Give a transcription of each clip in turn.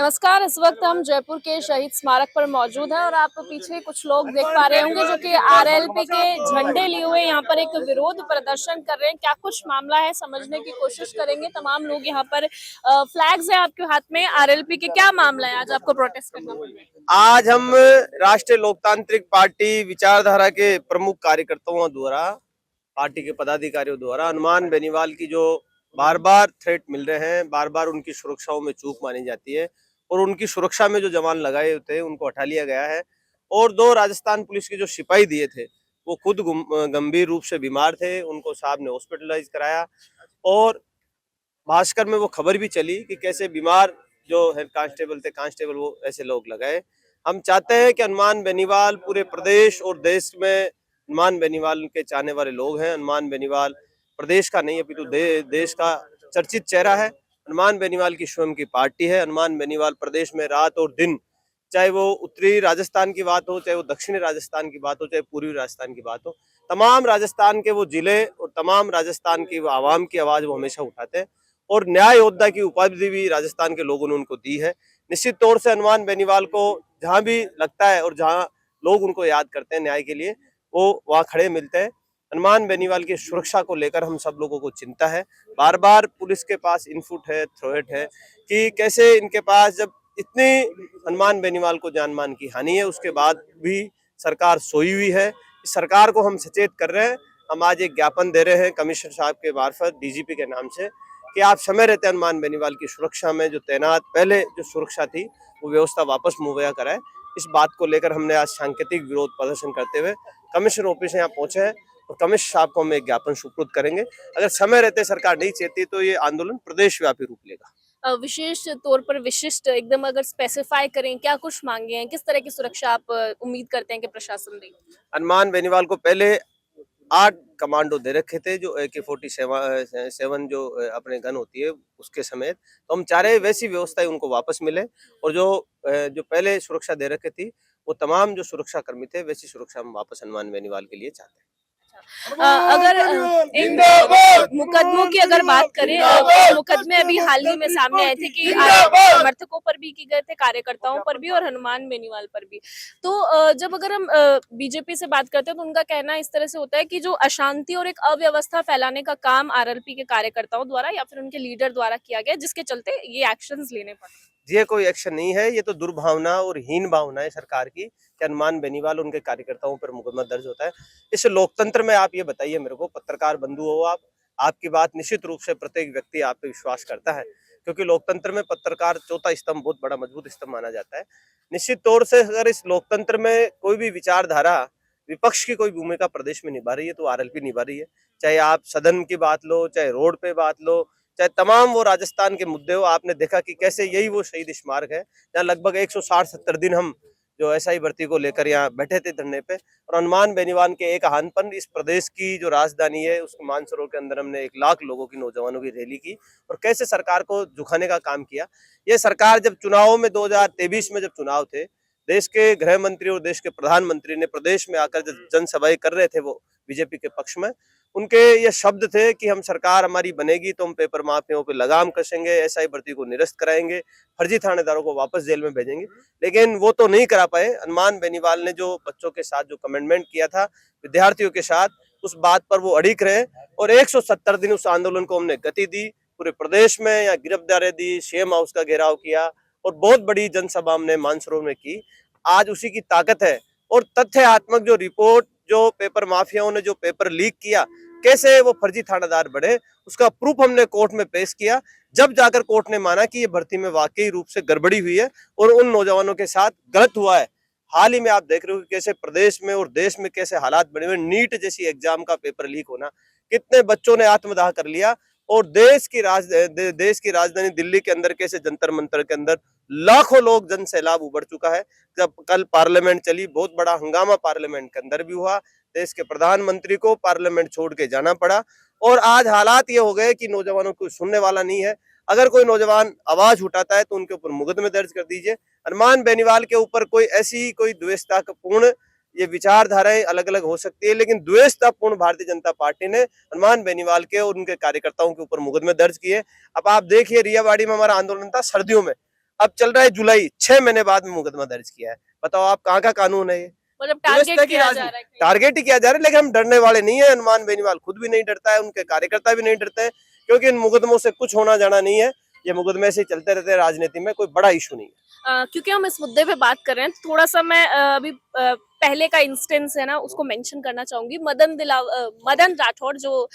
नमस्कार। इस वक्त हम जयपुर के शहीद स्मारक पर मौजूद हैं और आप पीछे कुछ लोग देख पा रहे होंगे जो कि आरएलपी के झंडे लिए हुए यहाँ पर एक विरोध प्रदर्शन कर रहे हैं। क्या कुछ मामला है समझने की कोशिश करेंगे। तमाम लोग यहाँ पर फ्लैग्स है आपके हाथ में। आरएलपी के क्या मामला है, आज आपको प्रोटेस्ट करना पड़ रहा है? आज हम राष्ट्रीय लोकतांत्रिक पार्टी विचारधारा के प्रमुख कार्यकर्ताओं द्वारा, पार्टी के पदाधिकारियों द्वारा हनुमान बेनीवाल की जो बार बार थ्रेट मिल रहे हैं, बार बार उनकी सुरक्षाओं में चूक मानी जाती है और उनकी सुरक्षा में जो जवान लगाए होते हैं उनको हटा लिया गया है। और 2 राजस्थान पुलिस के जो सिपाही दिए थे वो खुद गंभीर रूप से बीमार थे, उनको साहब ने हॉस्पिटलाइज कराया। और भास्कर में वो खबर भी चली कि कैसे बीमार जो हेड कांस्टेबल थे, कांस्टेबल वो ऐसे लोग लगाए। हम चाहते हैं कि हनुमान बेनीवाल पूरे प्रदेश और देश में हनुमान बेनीवाल के चाहने वाले लोग हैं। हनुमान बेनीवाल प्रदेश का नहीं अपितु देश का चर्चित चेहरा है। हनुमान बेनीवाल की स्वयं की पार्टी है। हनुमान बेनीवाल प्रदेश में रात और दिन, चाहे वो उत्तरी राजस्थान की बात हो, चाहे वो दक्षिणी राजस्थान की बात हो, चाहे पूर्वी राजस्थान की बात हो, तमाम राजस्थान के वो जिले और तमाम राजस्थान की आवाम की आवाज वो हमेशा उठाते हैं। और न्याय योद्धा की उपाधि भी राजस्थान के लोगों ने उनको दी है। निश्चित तौर से हनुमान बेनीवाल को जहां भी लगता है और जहां लोग उनको याद करते हैं न्याय के लिए, वो वहां खड़े मिलते हैं। हनुमान बेनीवाल की सुरक्षा को लेकर हम सब लोगों को चिंता है। बार बार पुलिस के पास इनपुट है, थ्रेट है कि कैसे इनके पास जब इतनी हनुमान बेनीवाल को जान मान की हानि है उसके बाद भी सरकार सोई हुई है। इस सरकार को हम सचेत कर रहे हैं। हम आज एक ज्ञापन दे रहे हैं कमिश्नर साहब के मार्फत डीजीपी के नाम से कि आप समय रहते हनुमान बेनीवाल की सुरक्षा में जो तैनात पहले जो सुरक्षा थी वो व्यवस्था वापस मुहैया कराए। इस बात को लेकर हमने आज सांकेतिक विरोध प्रदर्शन करते हुए कमिश्नर ऑफिस यहाँ पहुंचे हैं और कमिश्नर साहब को हम एक ज्ञापन सुपुर्द करेंगे। अगर समय रहते सरकार नहीं चाहती तो ये आंदोलन प्रदेश व्यापी रूप लेगा। विशेष तौर पर विशिष्ट एकदम अगर स्पेसिफाई करें, क्या कुछ मांगे हैं, किस तरह की सुरक्षा आप उम्मीद करते हैं कि प्रशासन देगी? हनुमान बेनीवाल को पहले 8 कमांडो दे रखे थे जो AK-47 जो अपने गन होती है उसके समेत। तो हम चाह रहे हैं वैसी व्यवस्थाएं उनको वापस मिले और जो पहले सुरक्षा दे रखे थी वो तमाम जो सुरक्षा कर्मी थे वैसी सुरक्षा हम वापस हनुमान बेनीवाल के लिए चाहते हैं। अगर इन मुकदमों की अगर बात करें, मुकदमे अभी हाल ही में सामने आए थे कि समर्थकों पर भी की गए थे, कार्यकर्ताओं पर भी और हनुमान बेनीवाल पर भी। तो जब अगर हम बीजेपी से बात करते हैं तो उनका कहना इस तरह से होता है कि जो अशांति और एक अव्यवस्था फैलाने का काम आरएलपी के कार्यकर्ताओं द्वारा या फिर उनके लीडर द्वारा किया गया, जिसके चलते ये एक्शंस लेने पड़े। ये कोई एक्शन नहीं है, ये तो दुर्भावना और हीन भावना है सरकार की कि हनुमान बेनीवाल उनके कार्यकर्ताओं पर मुकदमा दर्ज होता है। इस लोकतंत्र में आप ये बताइए मेरे को, पत्रकार बंधु हो आप, आपकी बात निश्चित रूप से प्रत्येक व्यक्ति आप पे विश्वास करता है क्योंकि लोकतंत्र में पत्रकार चौथा स्तंभ, बहुत बड़ा मजबूत स्तंभ माना जाता है। निश्चित तौर से अगर इस लोकतंत्र में कोई भी विचारधारा विपक्ष की कोई भूमिका प्रदेश में निभा रही है तो आरएलपी निभा रही है। चाहे आप सदन की बात लो, चाहे रोड पे बात लो, चाहे तमाम वो राजस्थान के मुद्दे हो। आपने देखा कि कैसे यही वो शहीद स्मारक है जहाँ लगभग 160-70 दिन हम जो एसआई भर्ती को लेकर यहाँ बैठे थे धरने पे। और हनुमान बेनीवाल के एक आह्वान इस प्रदेश की जो राजधानी है उस मानसरोवर के अंदर हमने 1 लाख लोगों की, नौजवानों की रैली की और कैसे सरकार को झुकाने का काम किया। ये सरकार जब चुनावों में 2023 में जब चुनाव थे, देश के गृह मंत्री और देश के प्रधानमंत्री ने प्रदेश में आकर जब जनसभाएं कर रहे थे वो बीजेपी के पक्ष में, उनके ये शब्द थे कि हम सरकार हमारी बनेगी तो हम पेपर माफियाओं पे लगाम कसेंगे, एसआई भर्ती को निरस्त कराएंगे, फर्जी थानेदारों को वापस जेल में भेजेंगे। लेकिन वो तो नहीं करा पाए। हनुमान बेनीवाल ने जो बच्चों के साथ जो कमिटमेंट किया था, विद्यार्थियों के साथ, उस बात पर वो अड़िग रहे और 170 दिन उस आंदोलन को हमने गति दी। पूरे प्रदेश में यहाँ गिरफ्तारी दी, सीएम हाउस का घेराव किया और बहुत बड़ी जनसभा हमने मानसरोवर में की। आज उसी की ताकत है और तथ्यात्मक जो रिपोर्ट, जो पेपर माफियाओं ने जो पेपर लीक किया, कैसे वो फर्जी थानेदार बढ़े, उसका प्रूफ हमने कोर्ट में पेश किया। जब जाकर कोर्ट ने माना कि ये भर्ती में वाकई रूप से गड़बड़ी हुई है और उन नौजवानों के साथ गलत हुआ है। हाल ही में आप देख रहे हो कैसे प्रदेश में और देश में कैसे हालात बने हुए, नीट जैसी एग्जाम का पेपर लीक होना, कितने बच्चों ने आत्मदाह कर लिया और देश की राजधानी दिल्ली के अंदर कैसे जंतर मंतर के अंदर लाखों लोग जन सैलाब उभर चुका है। जब कल पार्लियामेंट चली, बहुत बड़ा हंगामा पार्लियामेंट के अंदर भी हुआ, देश के प्रधानमंत्री को पार्लियामेंट छोड़ के जाना पड़ा और आज हालात ये हो गए कि नौजवानों को सुनने वाला नहीं है। अगर कोई नौजवान आवाज उठाता है तो उनके ऊपर मुकदमे दर्ज कर दीजिए। हनुमान बेनीवाल के ऊपर कोई ऐसी कोई द्वेषतापूर्ण, ये विचारधाराएं अलग अलग हो सकती है लेकिन द्वेषतापूर्ण भारतीय जनता पार्टी ने हनुमान बेनीवाल के और उनके कार्यकर्ताओं के ऊपर मुकदमे दर्ज किए। अब आप देखिए, रियावाड़ी में हमारा आंदोलन था सर्दियों में, अब चल रहा है जुलाई, 6 महीने बाद में मुकदमा दर्ज किया है। बताओ आप कहाँ का कानून है ये? मतलब व्यवस्था टारगेट की किया जा राजनीति, रहा है कहीं। टारगेट ही किया जा रहा है। लेकिन हम डरने वाले नहीं है। हनुमान बेनीवाल खुद भी नहीं डरता है, उनके कार्यकर्ता भी नहीं डरते हैं, क्योंकि इन मुकदमों से कुछ होना जाना नहीं है। ये मुकदमे से चलते रहते हैं, राजनीति में कोई बड़ा इशू नहीं है। क्योंकि हम इस मुद्दे पे बात कर रहे हैं तो थोड़ा सा मैं अभी पहले का इंस्टेंस है ना उसको मेंशन करना चाहूंगी। मदन राठौड़ जो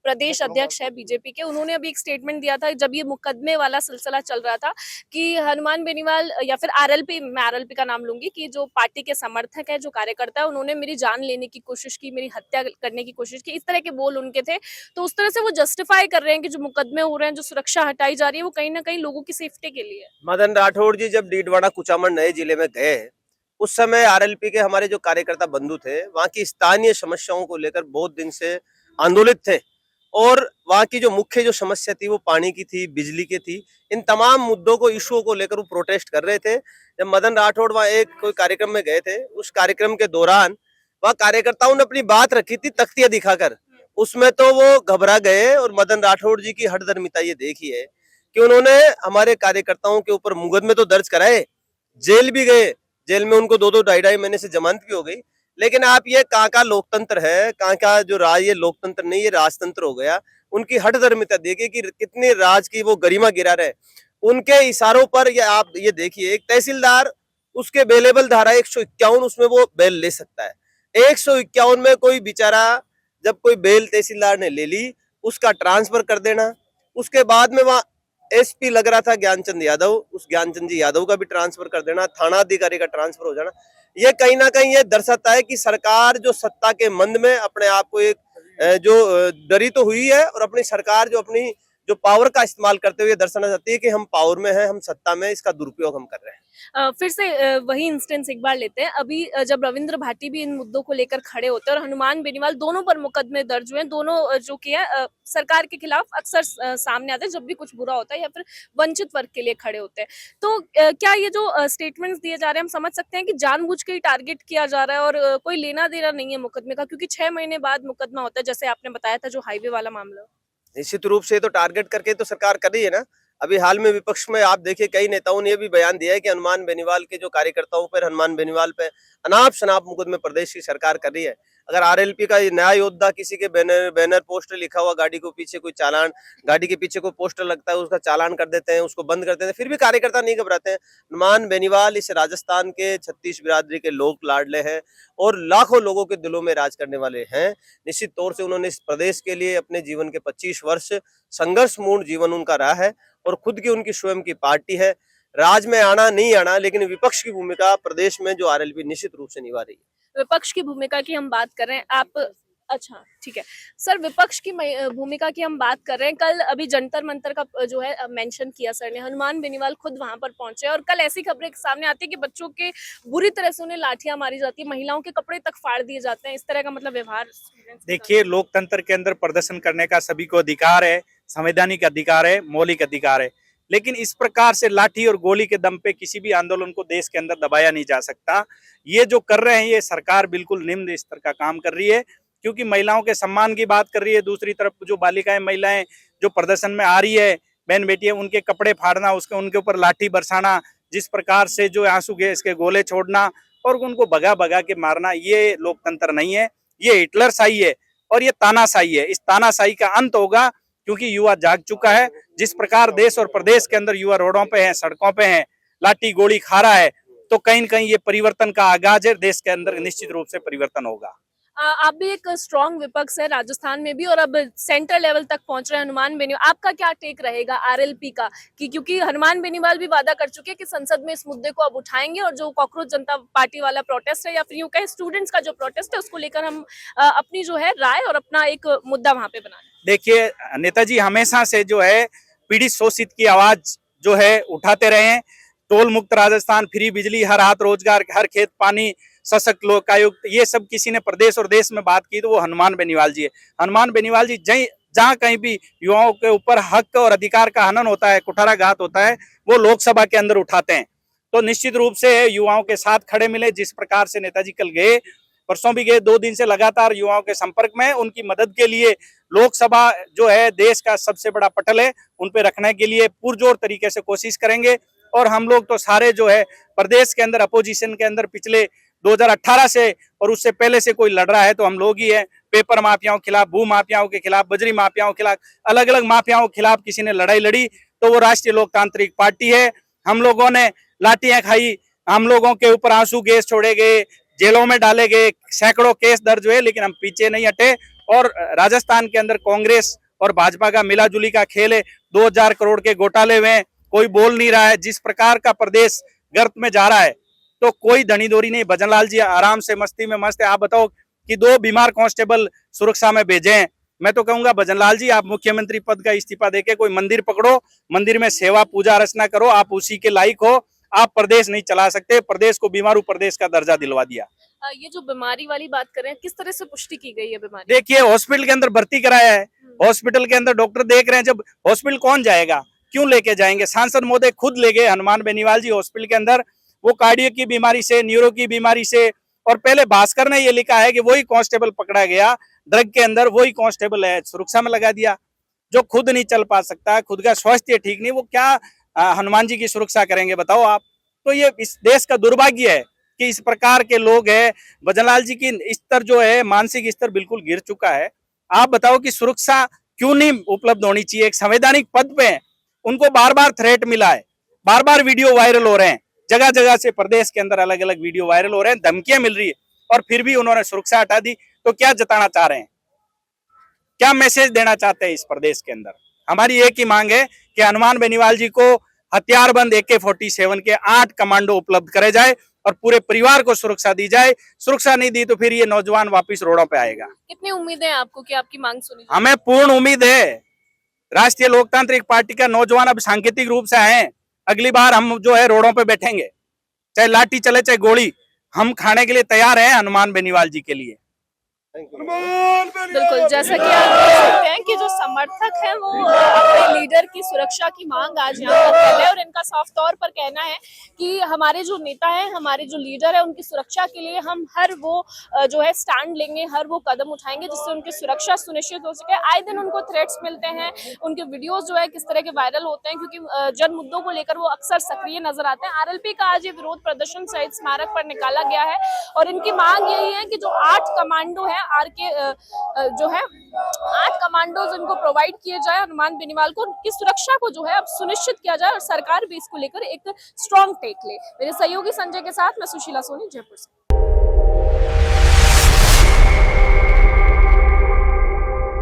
प्रदेश अध्यक्ष है बीजेपी के, उन्होंने अभी एक स्टेटमेंट दिया था जब ये मुकदमे वाला सिलसिला चल रहा था कि हनुमान बेनीवाल या फिर आरएलपी, मैं आरएलपी का नाम लूंगी, कि जो पार्टी के समर्थक है, जो कार्यकर्ता है, उन्होंने मेरी जान लेने की कोशिश की, मेरी हत्या करने की कोशिश की, इस तरह के बोल उनके थे। तो उस तरह से वो जस्टिफाई कर रहे हैं कि जो मुकदमे हो रहे हैं, जो सुरक्षा हटाई जा रही है, वो कहीं ना कहीं लोगों की सेफ्टी के लिए है। मदन राठौड़ जी जब डीडवाना कुचामन नए जिले में गए, उस समय आरएलपी के हमारे जो कार्यकर्ता बंधु थे, वहाँ की स्थानीय समस्याओं को लेकर बहुत दिन से आंदोलित थे, और वहाँ की जो मुख्य जो समस्या थी वो पानी की थी, बिजली की थी। इन तमाम मुद्दों को, इशुओं को लेकर वो प्रोटेस्ट कर रहे थे। जब मदन राठौड़ वहाँ एक कोई कार्यक्रम में गए थे, उस कार्यक्रम के दौरान वहाँ कार्यकर्ताओं ने अपनी बात रखी थी तख्तियां दिखाकर, उसमें तो वो घबरा गए। और मदन राठौड़ जी की हठधर्मिता ये देखी है कि उन्होंने हमारे कार्यकर्ताओं के ऊपर मुकदमे तो दर्ज कराए, जेल भी गए, जेल में उनको 2-2, 2.5 महीने से जमानत भी हो गई। लेकिन आप ये कहाँ का लोकतंत्र है, कहाँ का जो राज, ये लोकतंत्र नहीं, ये राजतंत्र हो गया। उनकी हठधर्मिता देखिए कि कितने राज की वो गरिमा गिरा रहे। उनके इशारों पर ये आप ये देखिए, एक तहसीलदार, उसके बेलेबल धारा 151, उसमें वो बेल ले सकता है। 151 में कोई बेचारा, जब कोई बेल तहसीलदार ने ले ली, उसका ट्रांसफर कर देना, उसके बाद में वहाँ एसपी लग रहा था ज्ञानचंद यादव, उस ज्ञानचंद जी यादव का भी ट्रांसफर कर देना, थाना अधिकारी का ट्रांसफर हो जाना। ये कहीं ना कहीं ये दर्शाता है कि सरकार जो सत्ता के मंद में अपने आप को एक डरी तो हुई है, और अपनी सरकार जो अपनी जो पावर का इस्तेमाल करते हुए दर्शाना चाहती है कि हम पावर में हैं, हम सत्ता में, इसका दुरुपयोग हम कर रहे हैं। फिर से वही इंस्टेंस एक बार लेते हैं। अभी जब रविंद्र भाटी भी इन मुद्दों को लेकर खड़े होते हैं और हनुमान बेनीवाल, दोनों पर मुकदमे दर्ज हुए हैं, दोनों जो कि है सरकार के खिलाफ अक्सर सामने आते हैं जब भी कुछ बुरा होता है या फिर वंचित वर्ग के लिए खड़े होते हैं। तो क्या ये जो स्टेटमेंट्स दिए जा रहे हैं, हम समझ सकते हैं कि जानबूझ के ही टारगेट किया जा रहा है और कोई लेना देना नहीं है मुकदमे का, क्योंकि 6 महीने बाद मुकदमा होता है, जैसे आपने बताया था जो हाईवे वाला मामला। निश्चित रूप से तो टारगेट करके तो सरकार कर रही है ना। अभी हाल में विपक्ष में आप देखिए, कई नेताओं ने ये भी बयान दिया है कि हनुमान बेनीवाल के जो कार्यकर्ताओं पर, हनुमान बेनीवाल पे अनाप शनाप मुकदमे प्रदेश की सरकार कर रही है। अगर आरएलपी का ये नया योद्धा, किसी के बैनर पोस्टर लिखा हुआ गाड़ी को पीछे कोई चालान, गाड़ी के पीछे कोई पोस्टर लगता है, उसका चालान कर देते हैं, उसको बंद कर देते हैं, फिर भी कार्यकर्ता नहीं घबराते हैं। हनुमान बेनीवाल इस राजस्थान के 36 बिरादरी के लोक लाडले हैं और लाखों लोगों के दिलों में राज करने वाले हैं। निश्चित तौर से उन्होंने इस प्रदेश के लिए अपने जीवन के 25 वर्ष संघर्षपूर्ण जीवन उनका रहा है, और खुद की उनकी स्वयं की पार्टी है। राज में आना नहीं आना, लेकिन विपक्ष की भूमिका प्रदेश में जो आरएलपी निश्चित रूप से निभा रही है। विपक्ष की भूमिका की हम बात कर रहे हैं, आप अच्छा ठीक है सर, विपक्ष की भूमिका की हम बात कर रहे हैं। कल अभी जंतर मंतर का जो है मेंशन किया सर ने, हनुमान बेनीवाल खुद वहां पर पहुंचे और कल ऐसी खबरें सामने आती है कि बच्चों के बुरी तरह से उन्हें लाठियां मारी जाती है, महिलाओं के कपड़े तक फाड़ दिए जाते हैं, इस तरह का मतलब व्यवहार। देखिए, लोकतंत्र के अंदर प्रदर्शन करने का सभी को अधिकार है, संवैधानिक अधिकार है, मौलिक अधिकार है, लेकिन इस प्रकार से लाठी और गोली के दम पे किसी भी आंदोलन को देश के अंदर दबाया नहीं जा सकता। ये जो कर रहे हैं, ये सरकार बिल्कुल निम्न स्तर का काम कर रही है, क्योंकि महिलाओं के सम्मान की बात कर रही है। दूसरी तरफ जो बालिकाएं, महिलाएं जो प्रदर्शन में आ रही है, बहन बेटियां, उनके कपड़े फाड़ना, उनके ऊपर लाठी बरसाना, जिस प्रकार से जो आंसू गैस के गोले छोड़ना और उनको भगा भगा के मारना, ये लोकतंत्र नहीं है, ये हिटलरशाही है और ये तानाशाही है। इस तानाशाही का अंत होगा, क्योंकि युवा जाग चुका है। जिस प्रकार देश और प्रदेश के अंदर युवा रोडों पे है, सड़कों पे है, लाठी गोली खा रहा है, तो कहीं न कहीं ये परिवर्तन का आगाज है। देश के अंदर निश्चित रूप से परिवर्तन होगा। आप भी एक स्ट्रॉन्ग विपक्ष है राजस्थान में भी और अब सेंटर लेवल तक पहुंच रहे हैं हनुमान बेनीवाल, आपका क्या टेक रहेगा आरएलपी का, कि क्योंकि हनुमान बेनीवाल भी वादा कर चुके हैं कि संसद में इस मुद्दे को अब उठाएंगे और जो कॉकरोच जनता पार्टी वाला प्रोटेस्ट है या फिर यूं कहे स्टूडेंट्स का जो प्रोटेस्ट है, उसको लेकर हम अपनी जो है राय और अपना एक मुद्दा वहां पे बनाएं। देखिए, नेताजी हमेशा से जो है पीड़ित शोषित की आवाज जो है उठाते रहे हैं। टोल मुक्त राजस्थान, फ्री बिजली, हर हाथ रोजगार, हर खेत पानी, सशक्त लोकायुक्त, ये सब किसी ने प्रदेश और देश में बात की तो वो हनुमान बेनीवाल जी है। हनुमान बेनीवाल जी जहाँ कहीं भी युवाओं के ऊपर हक और अधिकार का हनन होता है, कुठाराघात होता है, वो लोकसभा के अंदर उठाते हैं। तो निश्चित रूप से युवाओं के साथ खड़े मिले। जिस प्रकार से नेताजी कल गए, परसों भी गए, 2 दिन से लगातार युवाओं के संपर्क में, उनकी मदद के लिए लोकसभा जो है देश का सबसे बड़ा पटल है, उन पे रखने के लिए पुरजोर तरीके से कोशिश करेंगे और हम लोग तो सारे जो है प्रदेश के अंदर अपोजिशन के अंदर पिछले 2018 से और उससे पहले से कोई लड़ रहा है तो हम लोग ही है। पेपर माफियाओं के खिलाफ, भू माफियाओं के खिलाफ, बजरी माफियाओं के खिलाफ, अलग अलग माफियाओं के खिलाफ किसी ने लड़ाई लड़ी तो वो राष्ट्रीय लोकतांत्रिक पार्टी है। हम लोगों ने लाठियां खाई, हम लोगों के ऊपर आंसू गैस छोड़े गए, जेलों में डाले गए, सैकड़ों केस दर्ज हुए, लेकिन हम पीछे नहीं हटे। और राजस्थान के अंदर कांग्रेस और भाजपा का मिलाजुली का खेल है। 2000 करोड़ के घोटाले हुए, कोई बोल नहीं रहा है। जिस प्रकार का प्रदेश गर्त में जा रहा है तो कोई धनीदोरी नहीं। भजनलाल जी आराम से मस्ती में मस्त है। आप बताओ कि 2 बीमार कांस्टेबल सुरक्षा में भेजे हैं। मैं तो कहूंगा भजनलाल जी आप मुख्यमंत्री पद का इस्तीफा देके कोई मंदिर पकड़ो, मंदिर में सेवा पूजा अर्चना करो, आप उसी के लायक हो। आप प्रदेश नहीं चला सकते। प्रदेश को बीमारू प्रदेश का दर्जा दिलवा दिया। ये जो बीमारी वाली बात कर रहे हैं, किस तरह से पुष्टि की गई है बीमारी? देखिए हॉस्पिटल के अंदर भर्ती कराया है, हॉस्पिटल के अंदर डॉक्टर देख रहे हैं। जब हॉस्पिटल कौन जाएगा, क्यों लेके जाएंगे? सांसद महोदय खुद ले गए हनुमान बेनीवाल जी हॉस्पिटल के अंदर। वो कार्डियो की बीमारी से, न्यूरो की बीमारी से, और पहले भास्कर ने ये लिखा है कि वही कांस्टेबल पकड़ा गया ड्रग के अंदर, वही कांस्टेबल है, सुरक्षा में लगा दिया। जो खुद नहीं चल पा सकता, खुद का स्वास्थ्य ठीक नहीं, वो क्या हनुमान जी की सुरक्षा करेंगे बताओ आप? तो ये इस देश का दुर्भाग्य है कि इस प्रकार के लोग हैं। भजनलाल जी की स्तर जो है, मानसिक स्तर बिल्कुल गिर चुका है। आप बताओ कि सुरक्षा क्यों नहीं उपलब्ध होनी चाहिए? एक संवैधानिक पद पे है, उनको बार बार थ्रेट मिला है, बार बार वीडियो वायरल हो रहे हैं, जगह जगह से प्रदेश के अंदर अलग अलग वीडियो वायरल हो रहे हैं, धमकियां मिल रही है, और फिर भी उन्होंने सुरक्षा हटा दी। तो क्या जताना चाह रहे हैं, क्या मैसेज देना चाहते हैं इस प्रदेश के अंदर? हमारी एक ही मांग है कि हनुमान बेनीवाल जी को हथियारबंद AK-47 के 8 कमांडो उपलब्ध करे जाए और पूरे परिवार को सुरक्षा दी जाए। सुरक्षा नहीं दी तो फिर ये नौजवान वापस रोडों पे आएगा। कितनी उम्मीद है आपको कि आपकी मांग सुनी जाएगी? हमें पूर्ण उम्मीद है। राष्ट्रीय लोकतांत्रिक पार्टी का नौजवान अब सांकेतिक रूप से आए। अगली बार हम जो है रोडों पे बैठेंगे, चाहे लाठी चले चाहे गोली, हम खाने के लिए तैयार हैं हनुमान बेनीवाल जी के लिए। बिल्कुल, जैसा कि आप देख सकते हैं कि जो समर्थक हैं वो अपने लीडर की सुरक्षा की मांग आज यहाँ पर कर रहे हैं, और इनका साफ तौर पर कहना है कि हमारे जो नेता हैं, हमारे जो लीडर है, उनकी सुरक्षा के लिए हम हर वो जो है स्टैंड लेंगे, हर वो कदम उठाएंगे जिससे उनकी सुरक्षा सुनिश्चित हो सके। आए दिन उनको थ्रेट्स मिलते हैं, उनके वीडियोज जो है किस तरह के वायरल होते हैं, क्योंकि जन मुद्दों को लेकर वो अक्सर सक्रिय नजर आते हैं। RLP का आज ये विरोध प्रदर्शन शहीद स्मारक पर निकाला गया है, और इनकी मांग यही है कि जो 8 कमांडो है जो है 8 कमांडोज इनको प्रोवाइड किए जाए, हनुमान बेनीवाल को उनकी सुरक्षा को जो है अब सुनिश्चित किया जाए, और सरकार भी इसको लेकर एक स्ट्रॉन्ग टेक ले। मेरे सहयोगी संजय के साथ मैं सुशीला सोनी, जयपुर से।